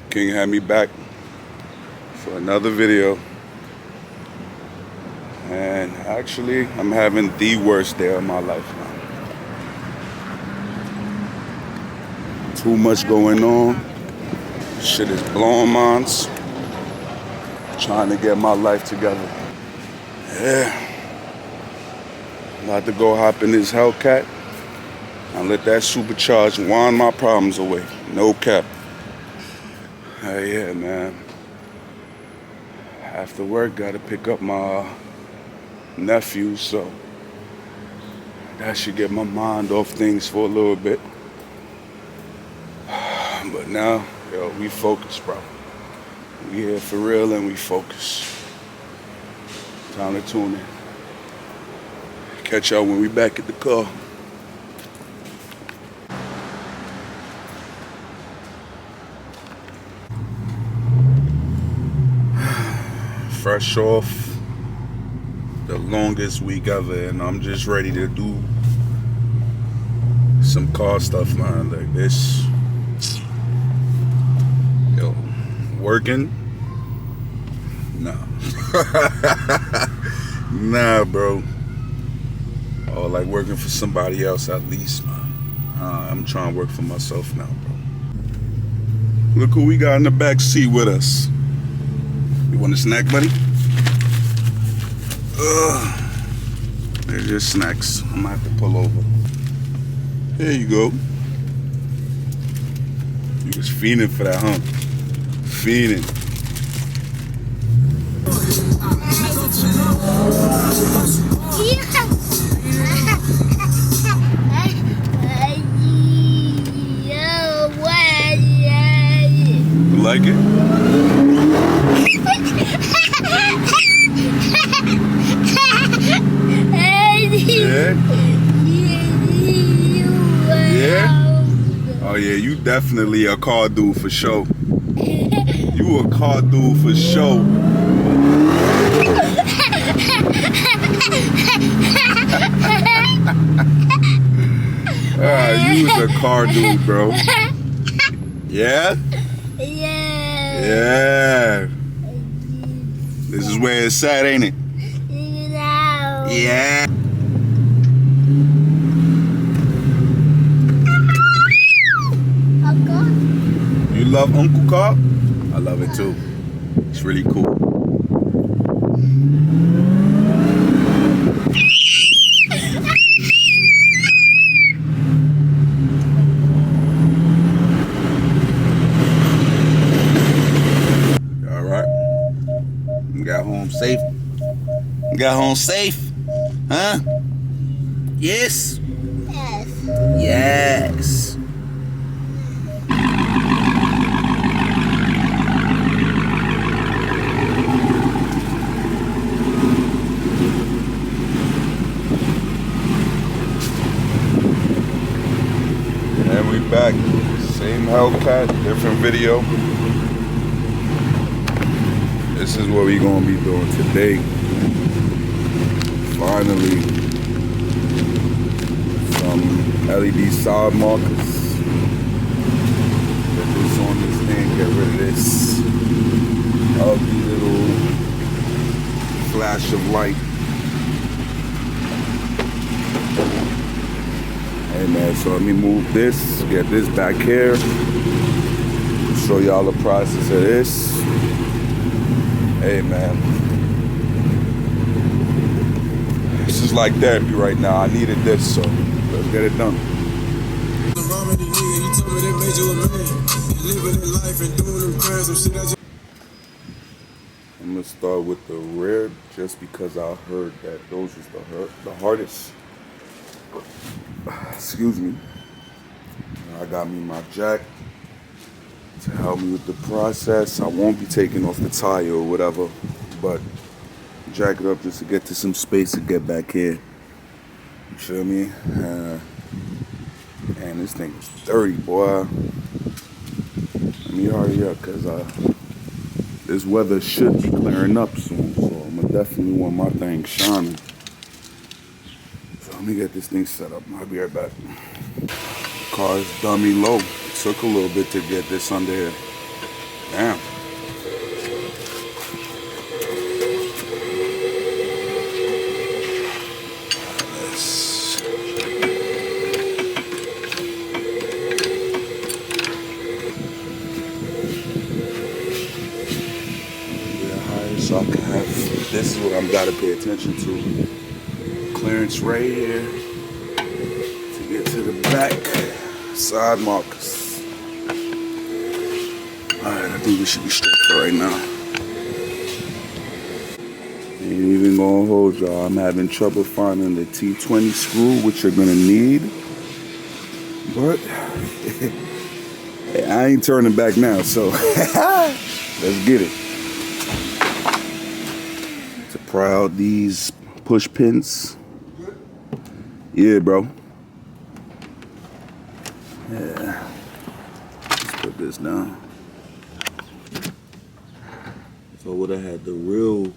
King Hemi back for another video. And actually, I'm having the worst day of my life now. Too much going on. Shit is blowing minds. Trying to get my life together. Yeah. About to go hop in this Hellcat and let that supercharge wind my problems away. No cap. Hey, yeah, man. After work, gotta pick up my nephew, so that should get my mind off things for a little bit. But now, yo, we focus, bro. We here for real and we focus. Time to tune in. Catch y'all when we back at the car. Fresh off the longest week ever, and I'm just ready to do some car stuff, man. Like this, yo, working? Nah. Nah, bro. Or like working for somebody else at least, man. I'm trying to work for myself now, bro. Look who we got in the back seat with us. You want a snack, buddy? There's your snacks. I'm gonna have to pull over. There you go. You was fiending for that, huh? Fiending. You like it? Yeah? Yeah? Oh yeah, you definitely a car dude for sure. You a car dude for sure. You was a car dude, bro. Yeah? Yeah. Yeah. This is where it's at, ain't it? No. Yeah. Uncle? You love Uncle Car? I love it too. It's really cool. Got home safe. Got home safe? Huh? Yes? Yes. Yes. And we back. Same Hellcat, different video. This is what we're gonna be doing today. Finally, some LED side markers. Put this on this thing, get rid of this ugly little flash of light. Hey man, so let me move this, get this back here. Show y'all the process of this. Hey man, this is like therapy right now. I needed this, so let's get it done. I'm gonna start with the rear just because I heard that those was the hardest. Excuse me. I got me my jack to help me with the process. I won't be taking off the tire or whatever, but jack it up just to get to some space to get back here. You feel me? And this thing is dirty, boy. Let me hurry up, cause this weather should be clearing up soon, so I'm gonna definitely want my thing shining. So let me get this thing set up. I'll be right back. Car's dummy low. It took a little bit to get this under here. Damn. So I can have, this is what I'm gotta pay attention to. Clearance right here to get to the back side markers. Alright, I think we should be straight for right now. Ain't even gonna hold y'all. I'm having trouble finding the T20 screw, which you're gonna need. But I ain't turning back now, so let's get it. To pry out these push pins. Yeah, bro. Yeah. Let's put this down. If I would have had the real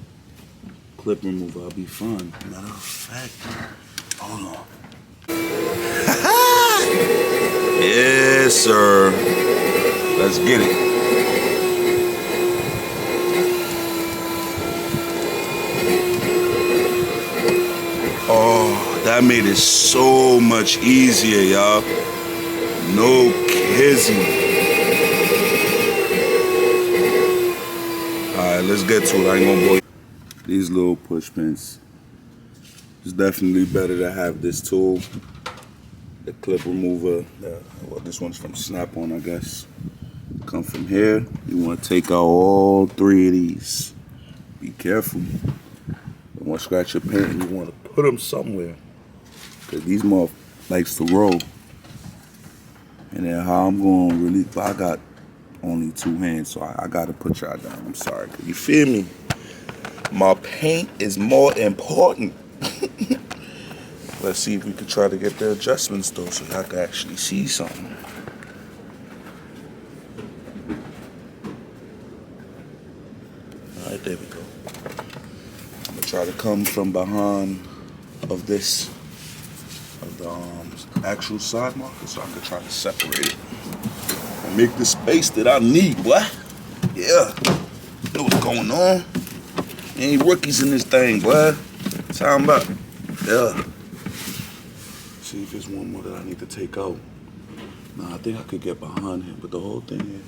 clip remover, I'd be fine. Matter of fact, hold on. Yes, sir. Let's get it. Oh, that made it so much easier, y'all. No kidding. Alright, let's get to it. I ain't gonna bore you. These little push pins. It's definitely better to have this tool. The clip remover. Well, this one's from Snap-on, I guess. Come from here. You want to take out all three of these. Be careful. You want to scratch your paint, you want to put them somewhere. Because these motherfuckers likes to roll. And then how I'm going to really, I got only two hands, so I got to put y'all down. I'm sorry. You feel me? My paint is more important. Let's see if we can try to get the adjustments though, so y'all can actually see something. Alright, there we go. I'm gonna try to come from behind of this, of the actual side marker, so I can try to separate it and make the space that I need, boy. Yeah, know what's going on. Ain't rookies in this thing, boy. Talking about, yeah. See if there's one more that I need to take out. Nah, I think I could get behind him, but the whole thing here.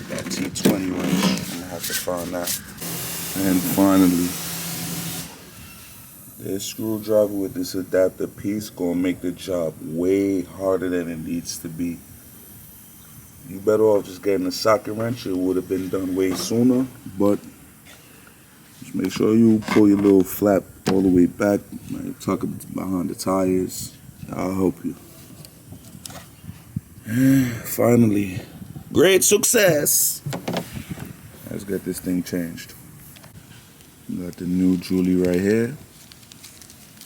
That T20 wrench, I'm gonna have to find that. And finally, this screwdriver with this adapter piece gonna make the job way harder than it needs to be. You better off just getting a socket wrench. It would have been done way sooner, but just make sure you pull your little flap all the way back, like, tuck it behind the tires. I'll help you. Finally, great success. Let's get this thing changed. Got the new Julie right here.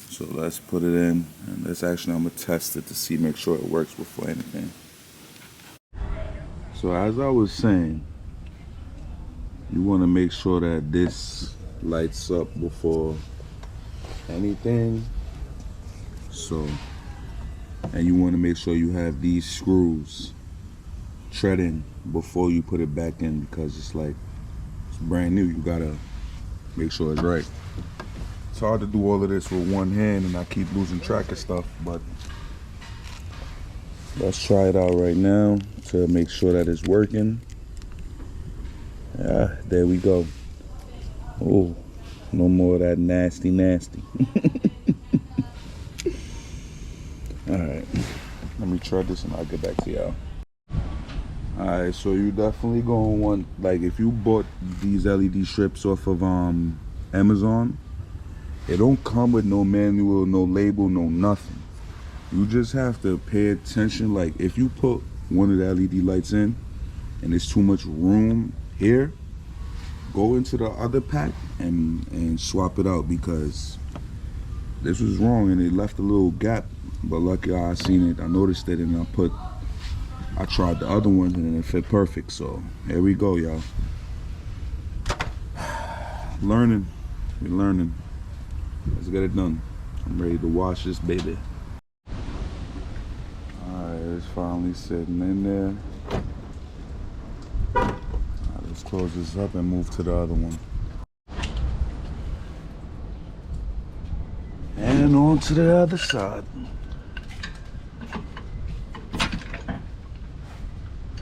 So let's put it in, and let's actually, I'm gonna test it to see, make sure it works before anything. So as I was saying, you want to make sure that this lights up before anything. So, and you want to make sure you have these screws treading before you put it back in, because it's like, it's brand new. You gotta make sure it's right. It's hard to do all of this with one hand, and I keep losing track of stuff, but let's try it out right now to make sure that it's working. There we go. Oh, no more of that nasty. Alright, let me try this and I'll get back to y'all. Alright, so you definitely gonna want, like, if you bought these LED strips off of Amazon, it don't come with no manual, no label, no nothing. You just have to pay attention. Like, if you put one of the LED lights in and there's too much room here, go into the other pack and swap it out, because this was wrong and it left a little gap. But lucky I seen it, I noticed it, and I tried the other one and it fit perfect. So here we go, y'all. We're learning. Let's get it done. I'm ready to wash this baby. Alright, it's finally sitting in there. Alright, let's close this up and move to the other one. And on to the other side.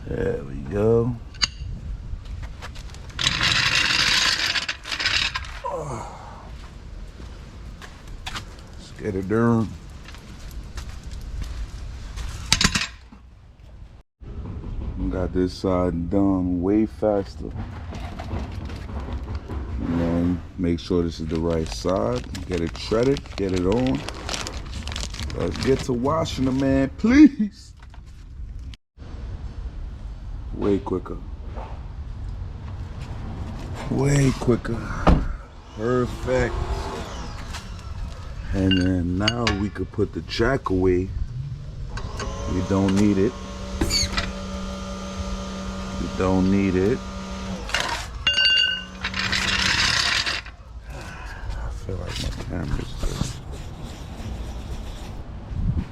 There we go. Let's get it done. Got this side done way faster. And then make sure this is the right side. Get it shredded, get it on. Let's get to washing them, man, please. Way quicker. Way quicker. Perfect. And then now we could put the jack away. We don't need it. We don't need it. I feel like my camera's good.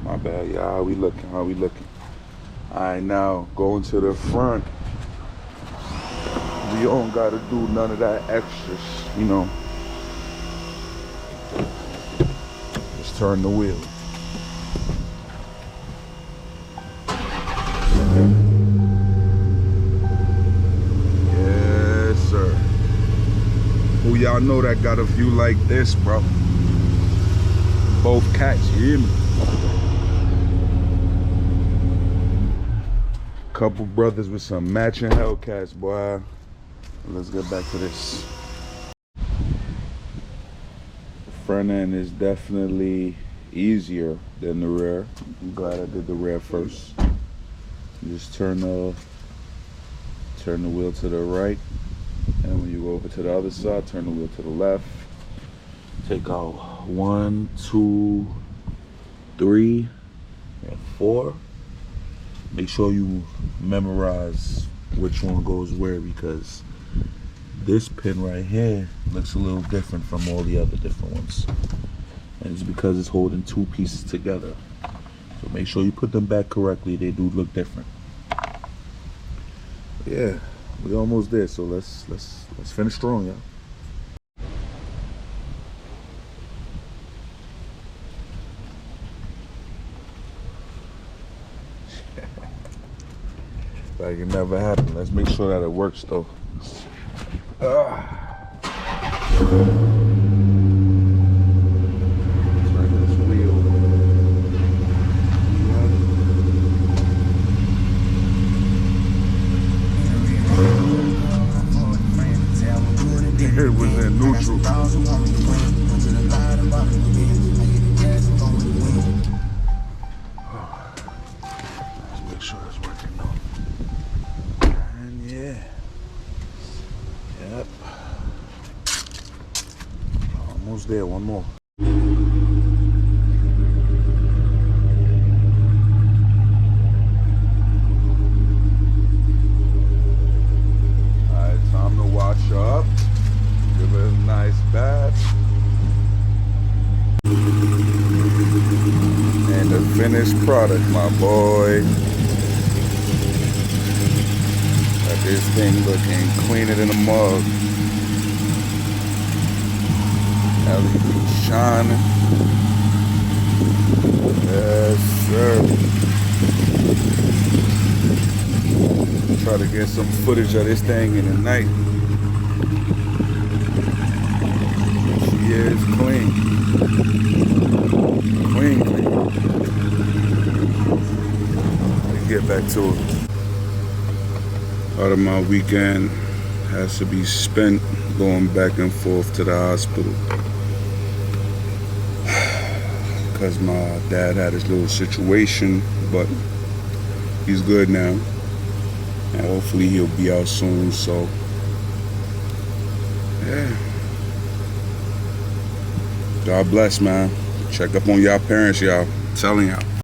My bad, y'all. How we looking? How we looking? Alright, now going to the front. We don't gotta do none of that extras, you know. Just turn the wheel. Yes, sir. Who y'all know that got a view like this, bro? Both cats, you hear me? Couple brothers with some matching Hellcats, boy. Let's get back to this. The front end is definitely easier than the rear. I'm glad I did the rear first. Just turn the wheel to the right, and when you go over to the other side, turn the wheel to the left. Take out 1, 2, 3, and 4. Make sure you memorize which one goes where, because this pin right here looks a little different from all the other different ones. And it's because it's holding 2 pieces together. So make sure you put them back correctly. They do look different. Yeah, we're almost there. So let's finish strong, y'all. Like it never happened. Let's make sure that it works though. Turn this wheel. It was in neutral. Let's make sure it's working though. Yeah. Yep. Almost there. One more. Alright, time to wash up. Give it a nice bath. And the finished product, my boy. This thing looking cleaner than a mug. LED shining. Yes, sir. Try to get some footage of this thing in the night. She is clean. Clean. Let's get back to it. Part of my weekend has to be spent going back and forth to the hospital because my dad had his little situation, but he's good now and hopefully he'll be out soon. So yeah, God bless, man. Check up on y'all parents, y'all. I'm telling y'all.